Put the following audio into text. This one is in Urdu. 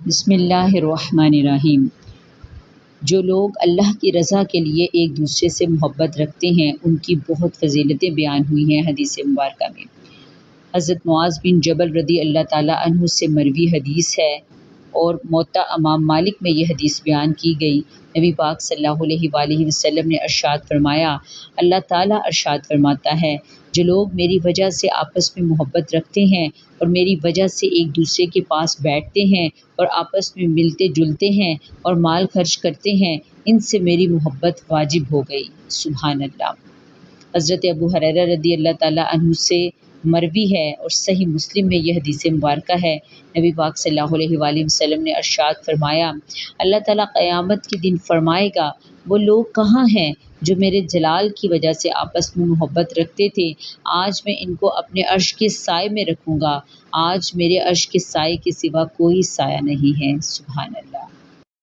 بسم اللہ الرحمن الرحیم۔ جو لوگ اللہ کی رضا کے لیے ایک دوسرے سے محبت رکھتے ہیں ان کی بہت فضیلتیں بیان ہوئی ہیں حدیث مبارکہ میں۔ حضرت معاذ بن جبل رضی اللہ تعالیٰ عنہ سے مروی حدیث ہے اور موطا امام مالک میں یہ حدیث بیان کی گئی۔ نبی پاک صلی اللہ علیہ وآلہ وسلم نے ارشاد فرمایا، اللہ تعالیٰ ارشاد فرماتا ہے، جو لوگ میری وجہ سے آپس میں محبت رکھتے ہیں اور میری وجہ سے ایک دوسرے کے پاس بیٹھتے ہیں اور آپس میں ملتے جلتے ہیں اور مال خرچ کرتے ہیں، ان سے میری محبت واجب ہو گئی۔ سبحان اللہ۔ حضرت ابو ہریرہ رضی اللہ تعالیٰ عنہ سے مروی ہے اور صحیح مسلم میں یہ حدیث مبارکہ ہے۔ نبی پاک صلی اللہ علیہ وآلہ وسلم نے ارشاد فرمایا، اللہ تعالیٰ قیامت کے دن فرمائے گا، وہ لوگ کہاں ہیں جو میرے جلال کی وجہ سے آپس میں محبت رکھتے تھے؟ آج میں ان کو اپنے عرش کے سائے میں رکھوں گا۔ آج میرے عرش کے سائے کے سوا کوئی سایہ نہیں ہے۔ سبحان اللہ۔